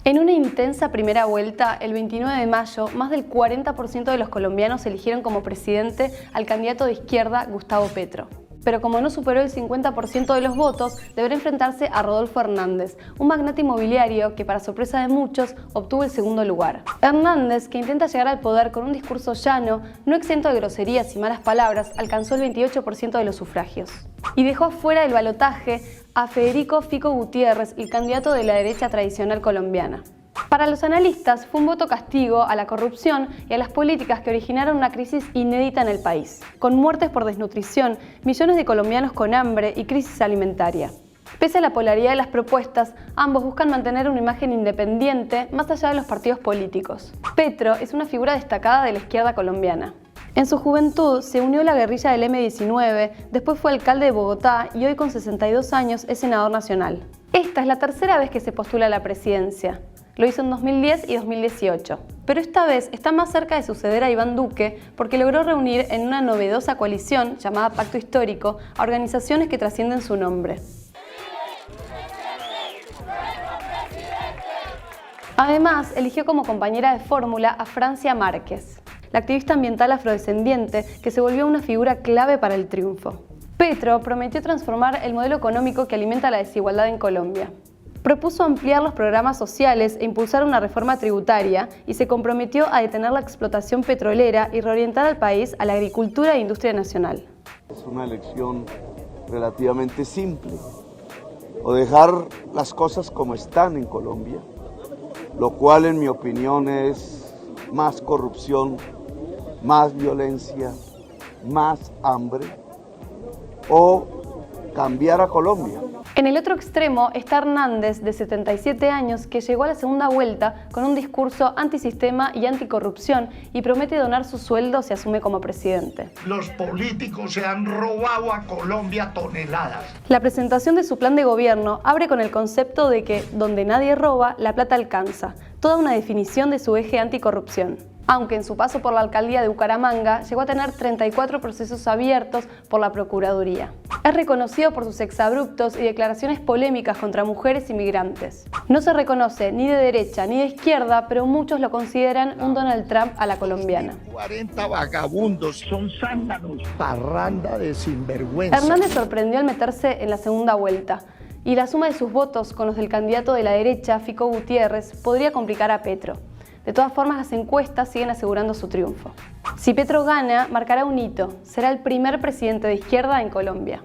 En una intensa primera vuelta, el 29 de mayo, más del 40% de los colombianos eligieron como presidente al candidato de izquierda Gustavo Petro. Pero como no superó el 50% de los votos, deberá enfrentarse a Rodolfo Hernández, un magnate inmobiliario que, para sorpresa de muchos, obtuvo el segundo lugar. Hernández, que intenta llegar al poder con un discurso llano, no exento de groserías y malas palabras, alcanzó el 28% de los sufragios. Y dejó fuera del balotaje a Federico Fico Gutiérrez, el candidato de la derecha tradicional colombiana. Para los analistas fue un voto castigo a la corrupción y a las políticas que originaron una crisis inédita en el país, con muertes por desnutrición, millones de colombianos con hambre y crisis alimentaria. Pese a la polaridad de las propuestas, ambos buscan mantener una imagen independiente más allá de los partidos políticos. Petro es una figura destacada de la izquierda colombiana. En su juventud se unió a la guerrilla del M-19, después fue alcalde de Bogotá y hoy con 62 años es senador nacional. Esta es la tercera vez que se postula a la presidencia. Lo hizo en 2010 y 2018, pero esta vez está más cerca de suceder a Iván Duque porque logró reunir en una novedosa coalición llamada Pacto Histórico a organizaciones que trascienden su nombre. Además, eligió como compañera de fórmula a Francia Márquez, la activista ambiental afrodescendiente que se volvió una figura clave para el triunfo. Petro prometió transformar el modelo económico que alimenta la desigualdad en Colombia. Propuso ampliar los programas sociales e impulsar una reforma tributaria y se comprometió a detener la explotación petrolera y reorientar al país a la agricultura e industria nacional. Es una elección relativamente simple. o dejar las cosas como están en Colombia, lo cual en mi opinión es más corrupción, más violencia, más hambre, o cambiar a Colombia. En el otro extremo está Hernández, de 77 años, que llegó a la segunda vuelta con un discurso antisistema y anticorrupción y promete donar su sueldo si asume como presidente. Los políticos se han robado a Colombia toneladas. La presentación de su plan de gobierno abre con el concepto de que donde nadie roba, la plata alcanza, toda una definición de su eje anticorrupción. Aunque en su paso por la alcaldía de Bucaramanga llegó a tener 34 procesos abiertos por la Procuraduría. Es reconocido por sus exabruptos y declaraciones polémicas contra mujeres y migrantes. No se reconoce ni de derecha ni de izquierda, pero muchos lo consideran un Donald Trump a la colombiana. 40 vagabundos, son zánganos, parranda de sinvergüenza. Hernández sorprendió al meterse en la segunda vuelta, y la suma de sus votos con los del candidato de la derecha, Fico Gutiérrez, podría complicar a Petro. De todas formas, las encuestas siguen asegurando su triunfo. Si Petro gana, marcará un hito. Será el primer presidente de izquierda en Colombia.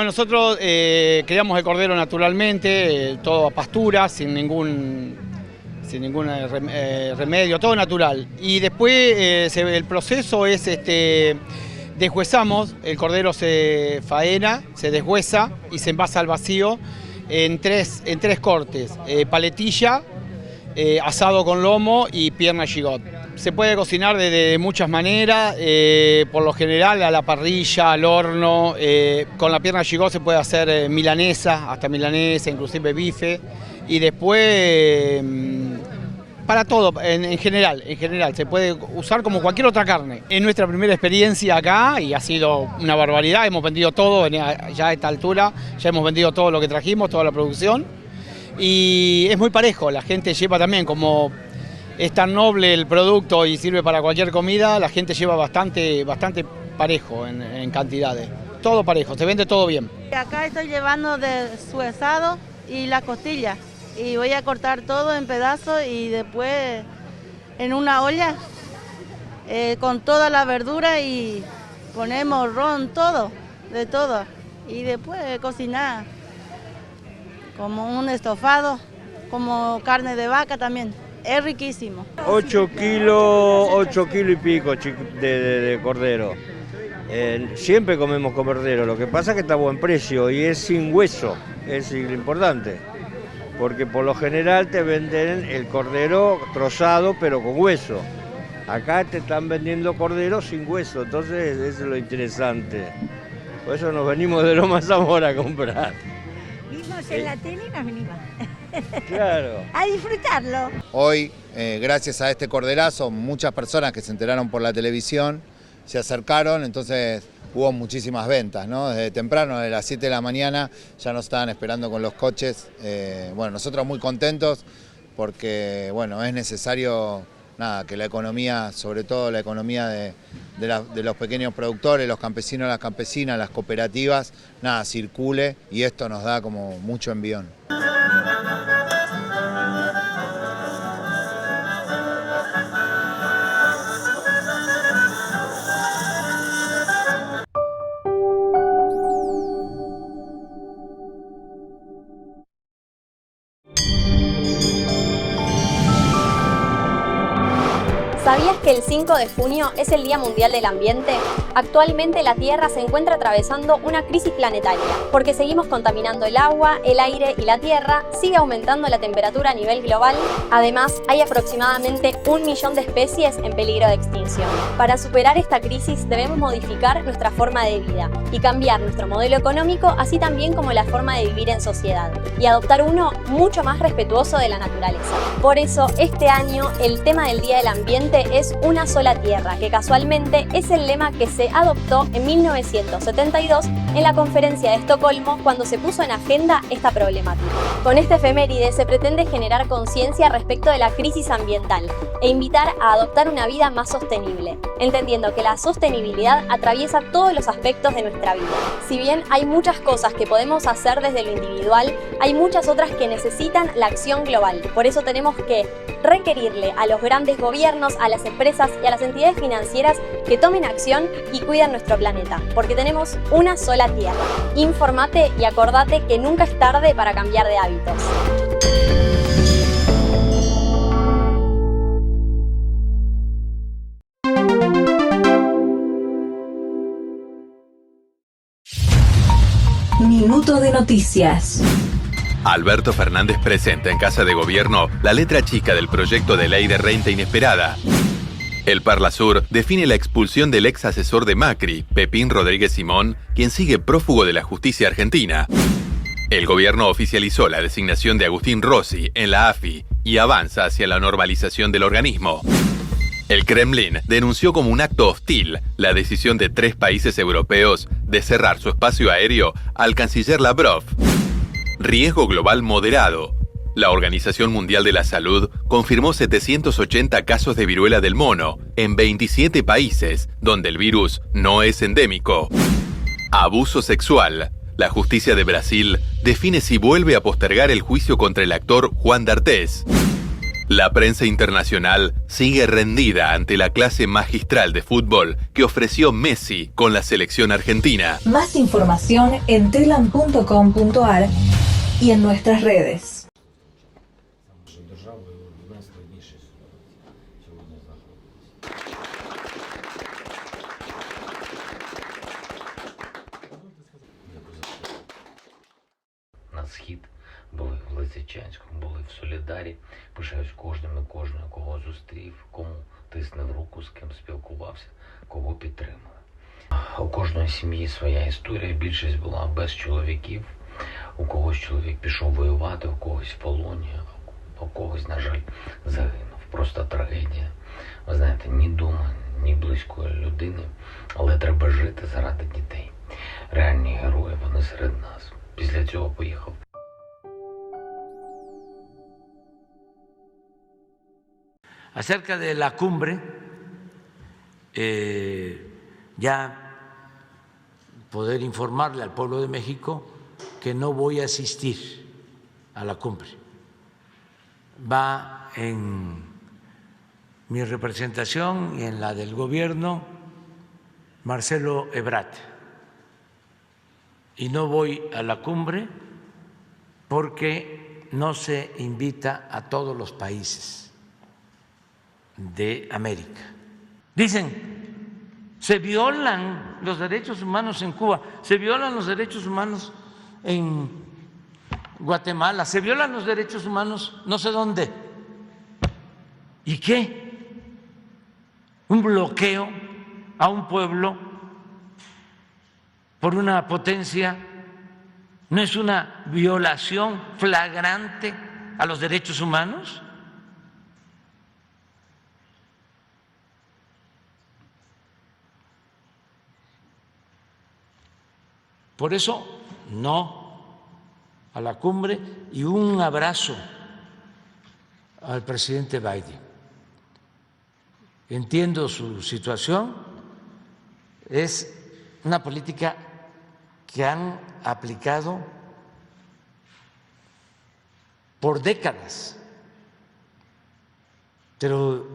Nosotros criamos el cordero naturalmente, todo a pastura, sin ningún remedio, todo natural. Y después el proceso es, deshuesamos, el cordero se faena, se deshuesa y se envasa al vacío en tres cortes, paletilla, asado con lomo y pierna gigot. Se puede cocinar de muchas maneras, por lo general a la parrilla, al horno, con la pierna gigot se puede hacer milanesa, hasta milanesa, inclusive bife, y después para todo, en general, se puede usar como cualquier otra carne. Es nuestra primera experiencia acá y ha sido una barbaridad, hemos vendido todo ya a esta altura, ya hemos vendido todo lo que trajimos, toda la producción, y es muy parejo, la gente lleva también como... Es tan noble el producto y sirve para cualquier comida, la gente lleva bastante parejo en cantidades. Todo parejo, se vende todo bien. Acá estoy llevando de su asado y la costilla. Y voy a cortar todo en pedazos y después en una olla con toda la verdura y ponemos ron, todo, de todo. Y después cocinar como un estofado, como carne de vaca también. Es riquísimo. 8 kilos y pico de cordero. Siempre comemos cordero, lo que pasa es que está a buen precio y es sin hueso, es lo importante. Porque por lo general te venden el cordero trozado pero con hueso. Acá te están vendiendo cordero sin hueso, entonces eso es lo interesante. Por eso nos venimos de Loma Zamora a comprar. Vimos en la tele y nos venimos. Claro. A disfrutarlo. Hoy, gracias a este corderazo, muchas personas que se enteraron por la televisión se acercaron, entonces hubo muchísimas ventas, ¿no? Desde temprano, desde las 7 de la mañana, ya nos estaban esperando con los coches. Bueno, nosotros muy contentos porque, bueno, es necesario, nada, que la economía, sobre todo la economía de los pequeños productores, los campesinos, las campesinas, las cooperativas, nada, circule y esto nos da como mucho envión. ¿Sabías que el 5 de junio es el Día Mundial del Ambiente? Actualmente la Tierra se encuentra atravesando una crisis planetaria, porque seguimos contaminando el agua, el aire y la Tierra, sigue aumentando la temperatura a nivel global. Además, hay aproximadamente 1 millón de especies en peligro de extinción. Para superar esta crisis debemos modificar nuestra forma de vida y cambiar nuestro modelo económico, así también como la forma de vivir en sociedad, y adoptar uno mucho más respetuoso de la naturaleza. Por eso, este año el tema del Día del Ambiente es Una sola tierra, que casualmente es el lema que se se adoptó en 1972 en la Conferencia de Estocolmo cuando se puso en agenda esta problemática. Con este efeméride se pretende generar conciencia respecto de la crisis ambiental e invitar a adoptar una vida más sostenible, entendiendo que la sostenibilidad atraviesa todos los aspectos de nuestra vida. Si bien hay muchas cosas que podemos hacer desde lo individual, hay muchas otras que necesitan la acción global. Por eso tenemos que requerirle a los grandes gobiernos, a las empresas y a las entidades financieras que tomen acción y cuiden nuestro planeta, porque tenemos una sola tierra. Informate y acordate que nunca es tarde para cambiar de hábitos. Minuto de noticias. Alberto Fernández presenta en Casa de Gobierno la letra chica del proyecto de ley de renta inesperada. El Parlasur define la expulsión del ex asesor de Macri, Pepín Rodríguez Simón, quien sigue prófugo de la justicia argentina. El gobierno oficializó la designación de Agustín Rossi en la AFI y avanza hacia la normalización del organismo. El Kremlin denunció como un acto hostil la decisión de 3 países europeos de cerrar su espacio aéreo al canciller Lavrov. Riesgo global moderado. La Organización Mundial de la Salud confirmó 780 casos de viruela del mono en 27 países donde el virus no es endémico. Abuso sexual. La justicia de Brasil define si vuelve a postergar el juicio contra el actor Juan D'Artés. La prensa internacional sigue rendida ante la clase magistral de fútbol que ofreció Messi con la selección argentina. Más información en telam.com.ar y en nuestras redes. На схід, були в Лисичанському, були в Солідарі. Пишаюсь кожним і кожною, кого зустрів, кому тиснув руку, з ким спілкувався, кого підтримав. У кожної сім'ї своя історія, більшість була без чоловіків. У когось чоловік пішов воювати, у когось в полоні, у когось, на жаль, загинув. Просто трагедія. Ви знаєте, ні дома, ні близької людини, але треба жити заради дітей. Реальні герої, вони серед нас. Після цього поїхав. Acerca de la cumbre, ya poder informarle al pueblo de México que no voy a asistir a la cumbre. Va en mi representación y en la del gobierno Marcelo Ebrard. Y no voy a la cumbre porque no se invita a todos los países de América. Dicen, se violan los derechos humanos en Cuba, se violan los derechos humanos en Guatemala, se violan los derechos humanos no sé dónde. ¿Y qué? Un bloqueo a un pueblo por una potencia no es una violación flagrante a los derechos humanos. Por eso, no a la cumbre y un abrazo al presidente Biden. Entiendo su situación, es una política que han aplicado por décadas, pero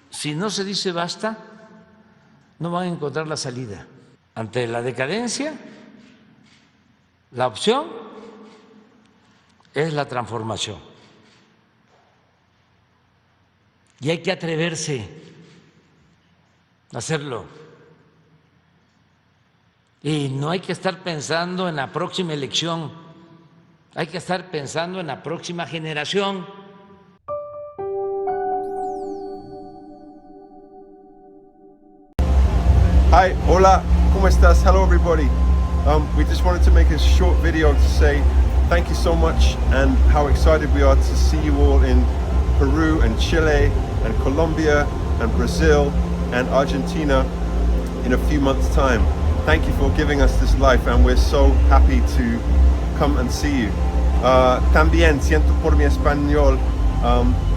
si no se dice basta, no van a encontrar la salida. Ante la decadencia, la opción es la transformación. Y hay que atreverse a hacerlo. Y no hay que estar pensando en la próxima elección, hay que estar pensando en la próxima generación. Hi, hola, ¿cómo estás? Hello everybody. We just wanted to make a short video to say thank you so much and how excited we are to see you all in Peru and Chile and Colombia and Brazil and Argentina in a few months' time. Thank you for giving us this life, and we're so happy to come and see you. También siento por mi español,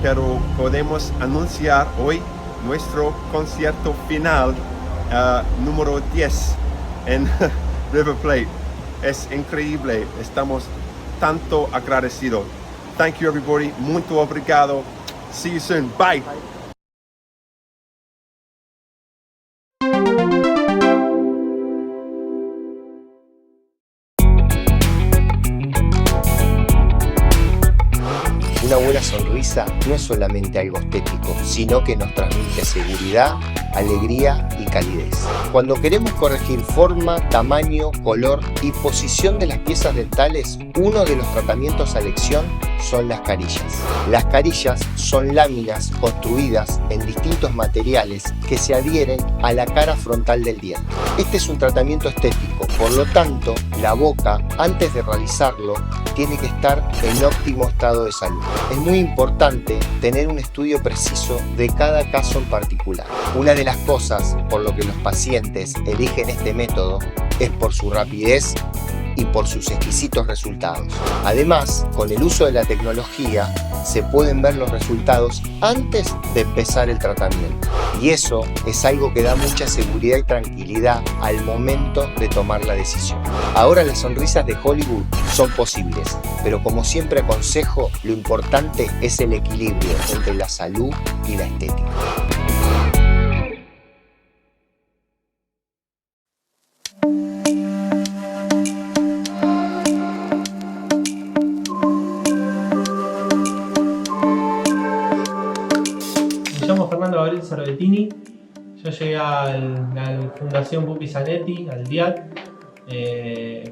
pero podemos anunciar hoy nuestro concierto final número 10 en River Plate. Es increíble, estamos tanto agradecidos. Thank you everybody, muito obrigado. See you soon, bye. Una buena sonrisa no es solamente algo estético, sino que nos transmite seguridad, alegría y calidez. Cuando queremos corregir forma, tamaño, color y posición de las piezas dentales, uno de los tratamientos a elección son las carillas. Las carillas son láminas construidas en distintos materiales que se adhieren a la cara frontal del diente. Este es un tratamiento estético, por lo tanto, la boca, antes de realizarlo, tiene que estar en óptimo estado de salud. Es muy importante tener un estudio preciso de cada caso en particular. Una de las cosas por lo que los pacientes eligen este método es por su rapidez y por sus exquisitos resultados. Además, con el uso de la tecnología se pueden ver los resultados antes de empezar el tratamiento. Y eso es algo que da mucha seguridad y tranquilidad al momento de tomar la decisión. Ahora las sonrisas de Hollywood son posibles, pero como siempre aconsejo, lo importante es el equilibrio entre la salud y la estética. Me llamo Fernando Gabriel Cervetini. Yo llegué a la Fundación Pupi Zanetti, al DIAT,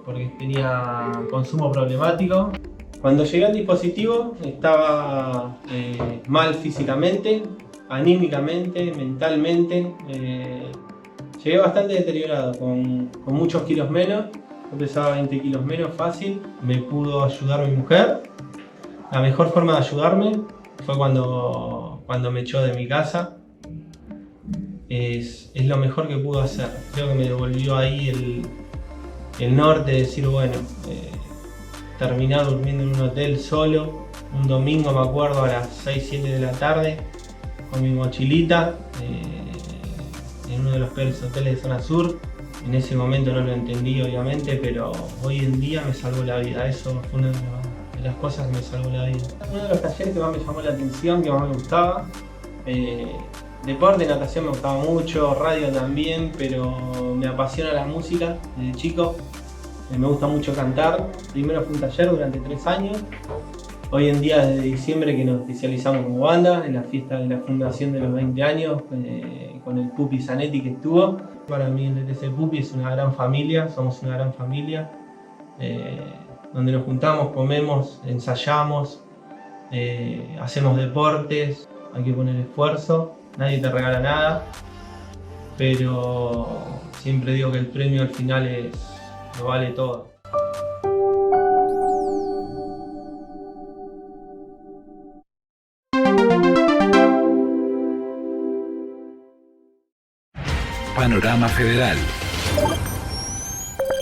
porque tenía consumo problemático. Cuando llegué al dispositivo estaba mal físicamente, anímicamente, mentalmente. Llegué bastante deteriorado, con muchos kilos menos. Yo pesaba 20 kilos menos fácil. Me pudo ayudar mi mujer. La mejor forma de ayudarme fue cuando me echó de mi casa. Es lo mejor que pudo hacer. Creo que me devolvió ahí el norte de decir, bueno, terminar durmiendo en un hotel solo, un domingo me acuerdo a las 6, 7 de la tarde, con mi mochilita, en uno de los peores hoteles de zona sur. En ese momento no lo entendí obviamente, pero hoy en día me salvó la vida. Eso fue una de las cosas que me salvó la vida. Uno de los talleres que más me llamó la atención, que más me gustaba, deporte, natación me gustaba mucho, radio también, pero me apasiona la música desde chico. Me gusta mucho cantar. Primero fue un taller durante 3 años. Hoy en día, desde diciembre, que nos especializamos como banda, en la fiesta de la fundación de los 20 años, con el Pupi Zanetti que estuvo. Para mí el DTC Pupi es una gran familia, somos una gran familia, donde nos juntamos, comemos, ensayamos, hacemos deportes, hay que poner esfuerzo, nadie te regala nada, pero siempre digo que el premio al final lo vale todo. Panorama Federal.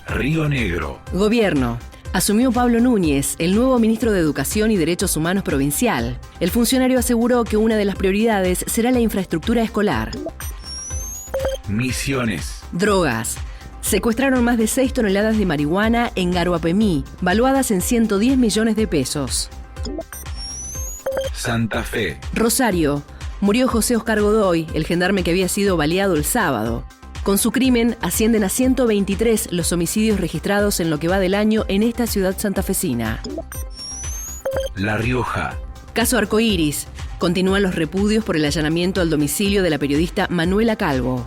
Río Negro. Gobierno. Asumió Pablo Núñez, el nuevo ministro de Educación y Derechos Humanos provincial. El funcionario aseguró que una de las prioridades será la infraestructura escolar. Misiones. Drogas. Secuestraron más de 6 toneladas de marihuana en Garuapemí, valuadas en 110 millones de pesos. Santa Fe. Rosario. Murió José Oscar Godoy, el gendarme que había sido baleado el sábado. Con su crimen, ascienden a 123 los homicidios registrados en lo que va del año en esta ciudad santafesina. La Rioja. Caso Arcoíris. Continúan los repudios por el allanamiento al domicilio de la periodista Manuela Calvo.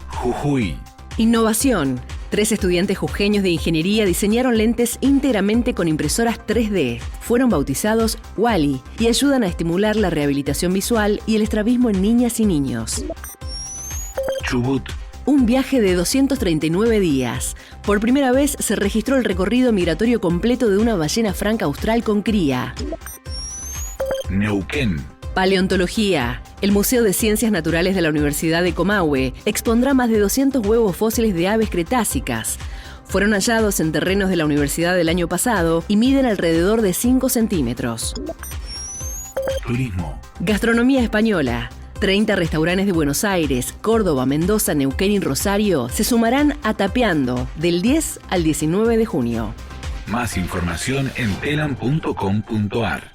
Jujuy. Innovación. 3 estudiantes jujeños de ingeniería diseñaron lentes íntegramente con impresoras 3D. Fueron bautizados Wally y ayudan a estimular la rehabilitación visual y el estrabismo en niñas y niños. Chubut. Un viaje de 239 días. Por primera vez se registró el recorrido migratorio completo de una ballena franca austral con cría. Neuquén. Paleontología. El Museo de Ciencias Naturales de la Universidad de Comahue expondrá más de 200 huevos fósiles de aves cretácicas. Fueron hallados en terrenos de la universidad del año pasado y miden alrededor de 5 centímetros. Turismo. Gastronomía española. 30 restaurantes de Buenos Aires, Córdoba, Mendoza, Neuquén y Rosario se sumarán a Tapeando del 10 al 19 de junio. Más información en telam.com.ar.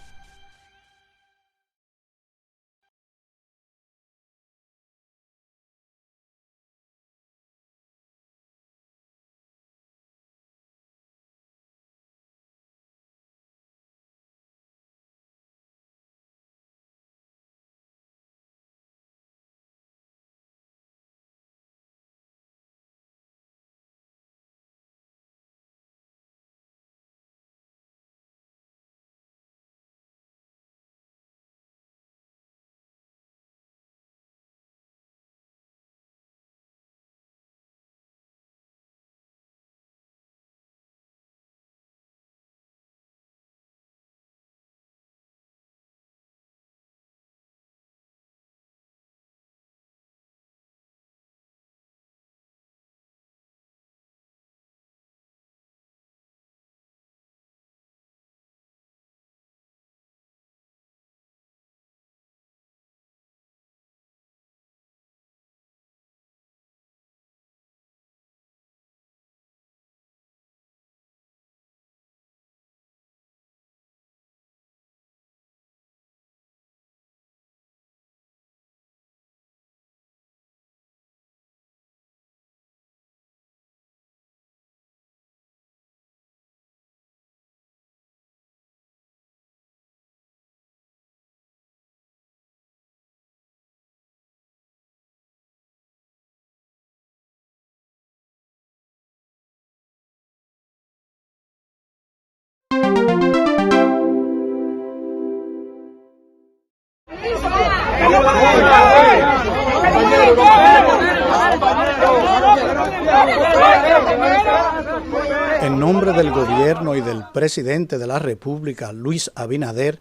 En nombre del gobierno y del presidente de la República, Luis Abinader,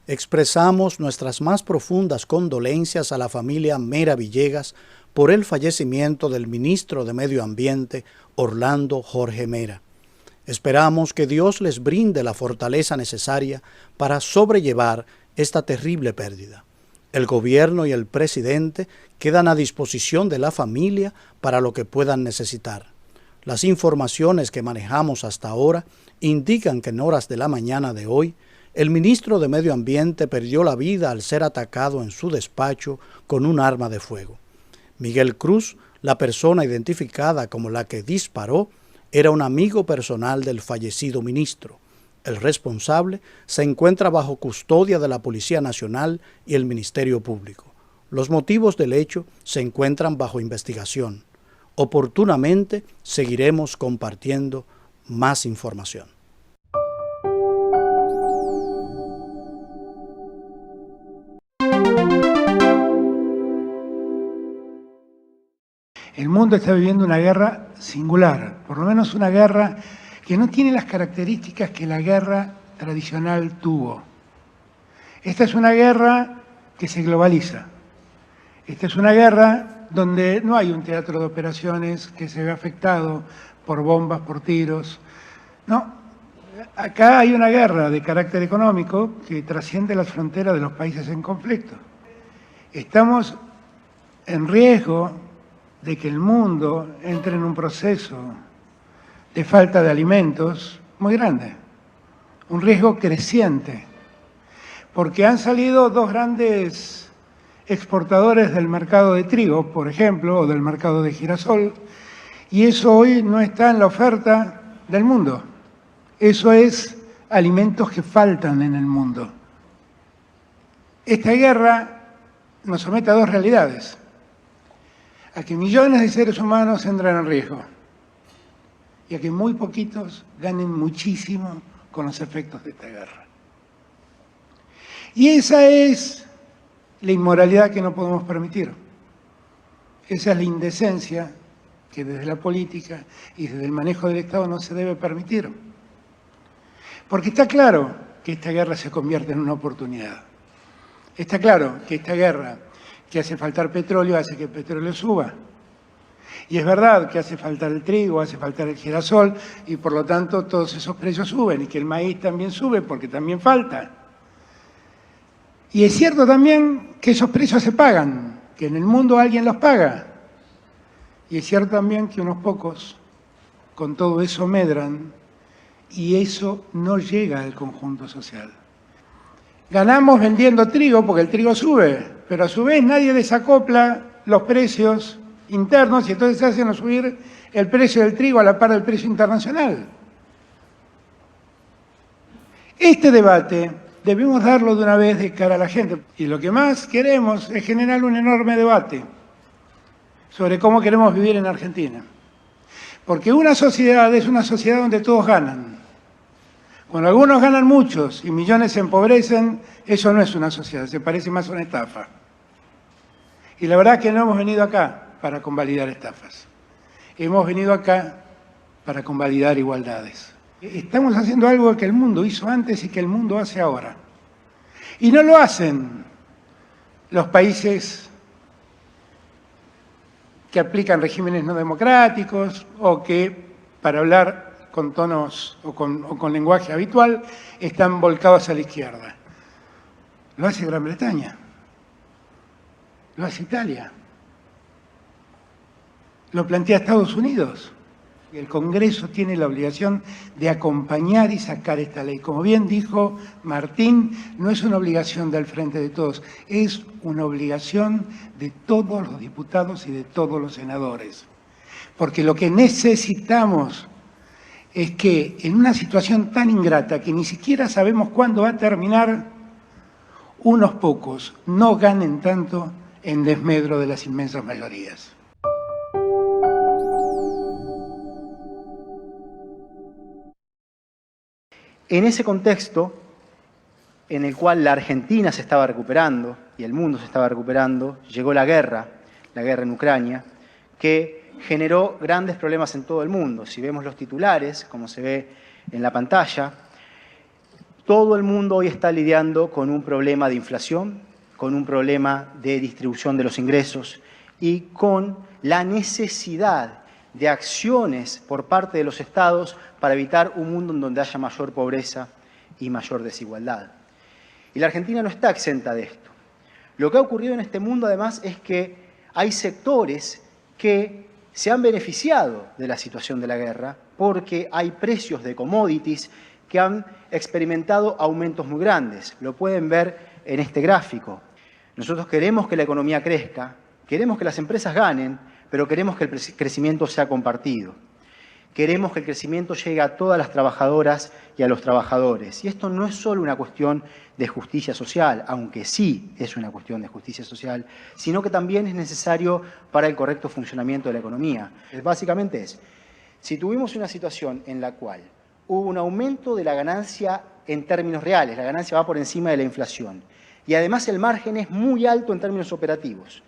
expresamos nuestras más profundas condolencias a la familia Mera Villegas por el fallecimiento del ministro de Medio Ambiente, Orlando Jorge Mera. Esperamos que Dios les brinde la fortaleza necesaria para sobrellevar esta terrible pérdida. El gobierno y el presidente quedan a disposición de la familia para lo que puedan necesitar. Las informaciones que manejamos hasta ahora indican que en horas de la mañana de hoy, el ministro de Medio Ambiente perdió la vida al ser atacado en su despacho con un arma de fuego. Miguel Cruz, la persona identificada como la que disparó, era un amigo personal del fallecido ministro. El responsable se encuentra bajo custodia de la Policía Nacional y el Ministerio Público. Los motivos del hecho se encuentran bajo investigación. Oportunamente seguiremos compartiendo más información. El mundo está viviendo una guerra singular, por lo menos una guerra que no tiene las características que la guerra tradicional tuvo. Esta es una guerra que se globaliza. Esta es una guerra donde no hay un teatro de operaciones que se ve afectado por bombas, por tiros. No, acá hay una guerra de carácter económico que trasciende las fronteras de los países en conflicto. Estamos en riesgo de que el mundo entre en un proceso de falta de alimentos muy grande, un riesgo creciente, porque han salido dos grandes exportadores del mercado de trigo, por ejemplo, o del mercado de girasol, y eso hoy no está en la oferta del mundo. Eso es alimentos que faltan en el mundo. Esta guerra nos somete a dos realidades: a que millones de seres humanos entran en riesgo y a que muy poquitos ganen muchísimo con los efectos de esta guerra. Y esa es la inmoralidad que no podemos permitir. Esa es la indecencia que desde la política y desde el manejo del Estado no se debe permitir. Porque está claro que esta guerra se convierte en una oportunidad. Está claro que esta guerra que hace faltar petróleo hace que el petróleo suba. Y es verdad que hace faltar el trigo, hace faltar el girasol y por lo tanto todos esos precios suben y que el maíz también sube porque también falta. Y es cierto también que esos precios se pagan, que en el mundo alguien los paga. Y es cierto también que unos pocos con todo eso medran y eso no llega al conjunto social. Ganamos vendiendo trigo porque el trigo sube, pero a su vez nadie desacopla los precios internos y entonces hacen subir el precio del trigo a la par del precio internacional. Este debate debemos darlo de una vez de cara a la gente y lo que más queremos es generar un enorme debate sobre cómo queremos vivir en Argentina. Porque una sociedad es una sociedad donde todos ganan. Cuando algunos ganan muchos y millones se empobrecen, eso no es una sociedad, se parece más a una estafa. Y la verdad es que no hemos venido acá para convalidar estafas. Hemos venido acá para convalidar igualdades. Estamos haciendo algo que el mundo hizo antes y que el mundo hace ahora. Y no lo hacen los países que aplican regímenes no democráticos o que, para hablar con tonos o con lenguaje habitual, están volcados a la izquierda. Lo hace Gran Bretaña, lo hace Italia, lo plantea Estados Unidos. Y el Congreso tiene la obligación de acompañar y sacar esta ley. Como bien dijo Martín, no es una obligación del Frente de Todos, es una obligación de todos los diputados y de todos los senadores. Porque lo que necesitamos es que en una situación tan ingrata que ni siquiera sabemos cuándo va a terminar, unos pocos no ganen tanto en desmedro de las inmensas mayorías. En ese contexto, en el cual la Argentina se estaba recuperando y el mundo se estaba recuperando, llegó la guerra en Ucrania, que generó grandes problemas en todo el mundo. Si vemos los titulares, como se ve en la pantalla, todo el mundo hoy está lidiando con un problema de inflación, con un problema de distribución de los ingresos y con la necesidad de acciones por parte de los estados para evitar un mundo en donde haya mayor pobreza y mayor desigualdad. Y la Argentina no está exenta de esto. Lo que ha ocurrido en este mundo, además, es que hay sectores que se han beneficiado de la situación de la guerra porque hay precios de commodities que han experimentado aumentos muy grandes. Lo pueden ver en este gráfico. Nosotros queremos que la economía crezca, queremos que las empresas ganen, pero queremos que el crecimiento sea compartido. Queremos que el crecimiento llegue a todas las trabajadoras y a los trabajadores. Y esto no es solo una cuestión de justicia social, aunque sí es una cuestión de justicia social, sino que también es necesario para el correcto funcionamiento de la economía. Básicamente si tuvimos una situación en la cual hubo un aumento de la ganancia en términos reales, la ganancia va por encima de la inflación, y además el margen es muy alto en términos operativos,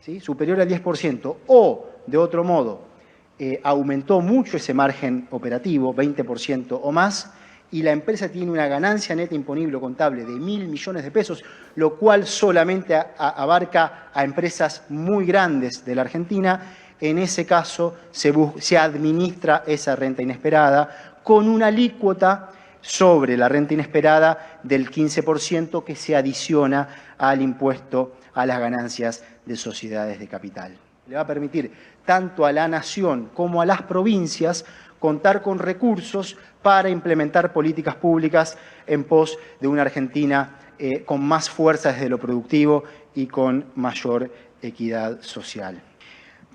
¿sí? Superior al 10%, o de otro modo, aumentó mucho ese margen operativo, 20% o más, y la empresa tiene una ganancia neta imponible contable de 1.000 millones de pesos, lo cual solamente abarca a empresas muy grandes de la Argentina. En ese caso se administra esa renta inesperada con una alícuota sobre la renta inesperada del 15% que se adiciona al impuesto a las ganancias de sociedades de capital. Le va a permitir tanto a la nación como a las provincias contar con recursos para implementar políticas públicas en pos de una Argentina con más fuerza desde lo productivo y con mayor equidad social.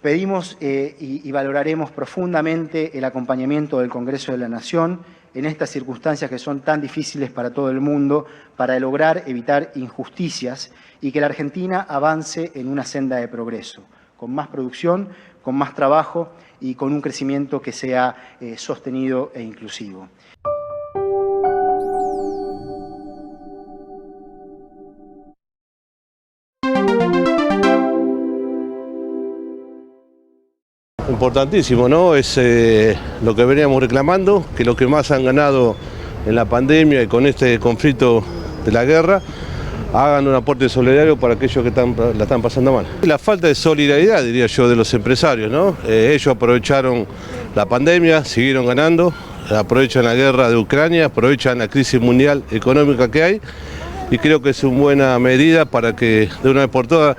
Pedimos y valoraremos profundamente el acompañamiento del Congreso de la Nación en estas circunstancias que son tan difíciles para todo el mundo, para lograr evitar injusticias y que la Argentina avance en una senda de progreso, con más producción, con más trabajo y con un crecimiento que sea sostenido e inclusivo. Importantísimo, ¿no? Es lo que veníamos reclamando, que los que más han ganado en la pandemia y con este conflicto de la guerra hagan un aporte solidario para aquellos que la están pasando mal. La falta de solidaridad, diría yo, de los empresarios, ¿no? Ellos aprovecharon la pandemia, siguieron ganando, aprovechan la guerra de Ucrania, aprovechan la crisis mundial económica que hay, y creo que es una buena medida para que de una vez por todas,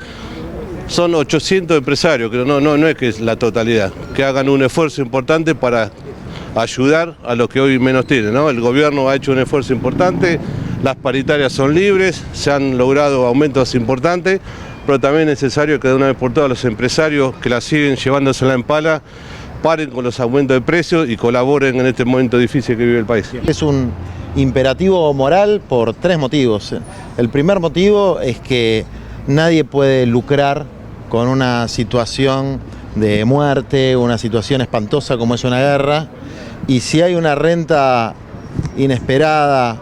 son 800 empresarios, pero no es que es la totalidad, que hagan un esfuerzo importante para ayudar a los que hoy menos tienen, ¿no? El gobierno ha hecho un esfuerzo importante, las paritarias son libres, se han logrado aumentos importantes, pero también es necesario que de una vez por todas los empresarios que la siguen llevándosela en pala paren con los aumentos de precios y colaboren en este momento difícil que vive el país. Es un imperativo moral por 3 motivos. El primer motivo es que nadie puede lucrar con una situación de muerte, una situación espantosa como es una guerra, y si hay una renta inesperada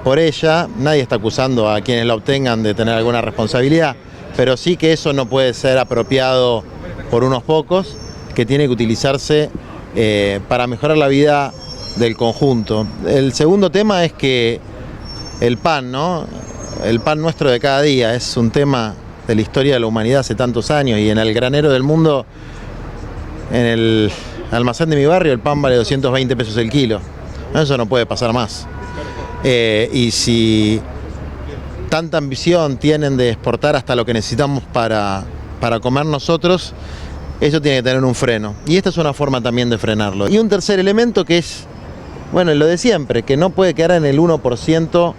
por ella, nadie está acusando a quienes la obtengan de tener alguna responsabilidad, pero sí que eso no puede ser apropiado por unos pocos, que tiene que utilizarse para mejorar la vida del conjunto. El segundo tema es que el pan, ¿no? El pan nuestro de cada día es un tema de la historia de la humanidad hace tantos años, y en el granero del mundo, en el almacén de mi barrio, el pan vale 220 pesos el kilo. Eso no puede pasar más. Y si tanta ambición tienen de exportar hasta lo que necesitamos para comer nosotros, eso tiene que tener un freno. Y esta es una forma también de frenarlo. Y un tercer elemento que es, bueno, lo de siempre, que no puede quedar en el 1%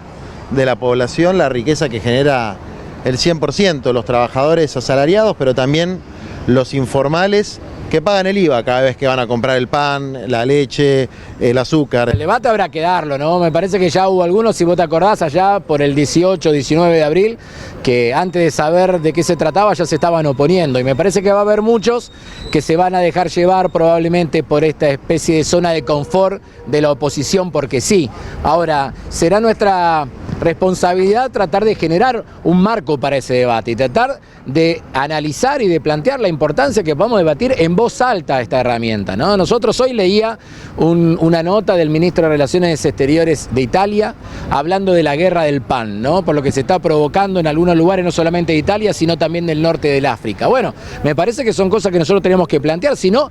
de la población la riqueza que genera el 100%, los trabajadores asalariados, pero también los informales que pagan el IVA cada vez que van a comprar el pan, la leche, el azúcar. El debate habrá que darlo, ¿no? Me parece que ya hubo algunos, si vos te acordás, allá por el 18, 19 de abril, que antes de saber de qué se trataba ya se estaban oponiendo. Y me parece que va a haber muchos que se van a dejar llevar probablemente por esta especie de zona de confort de la oposición, porque sí. Ahora, será nuestra responsabilidad tratar de generar un marco para ese debate y tratar de analizar y de plantear la importancia que podamos debatir en voz alta esta herramienta, ¿no? Nosotros hoy leía una nota del ministro de Relaciones Exteriores de Italia hablando de la guerra del pan, ¿no? Por lo que se está provocando en algunos lugares, no solamente de Italia, sino también del norte del África. Bueno, me parece que son cosas que nosotros tenemos que plantear, si no,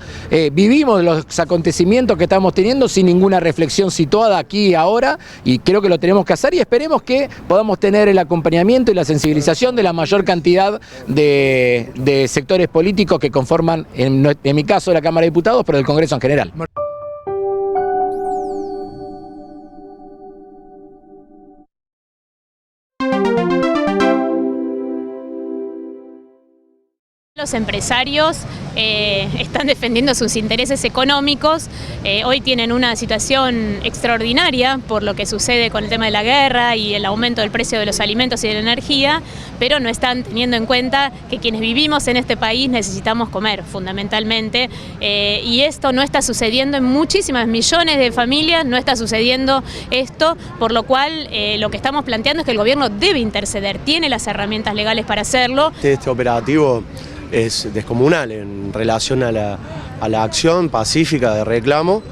vivimos los acontecimientos que estamos teniendo sin ninguna reflexión situada aquí y ahora, y creo que lo tenemos que hacer, y esperemos que podamos tener el acompañamiento y la sensibilización de la mayor cantidad de sectores políticos que conforman, en mi caso, la Cámara de Diputados, pero del Congreso en general. Los empresarios están defendiendo sus intereses económicos, hoy tienen una situación extraordinaria por lo que sucede con el tema de la guerra y el aumento del precio de los alimentos y de la energía, pero no están teniendo en cuenta que quienes vivimos en este país necesitamos comer fundamentalmente, y esto no está sucediendo en muchísimas millones de familias, no está sucediendo esto, por lo cual lo que estamos planteando es que el gobierno debe interceder, tiene las herramientas legales para hacerlo. Este operativo es descomunal en relación a la acción pacífica de reclamo,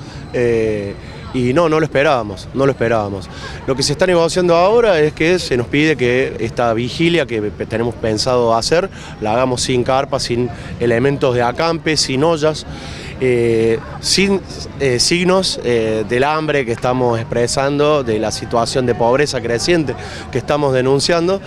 y no lo esperábamos, Lo que se está negociando ahora es que se nos pide que esta vigilia que tenemos pensado hacer, la hagamos sin carpas, sin elementos de acampe, sin ollas, sin signos del hambre que estamos expresando, de la situación de pobreza creciente que estamos denunciando,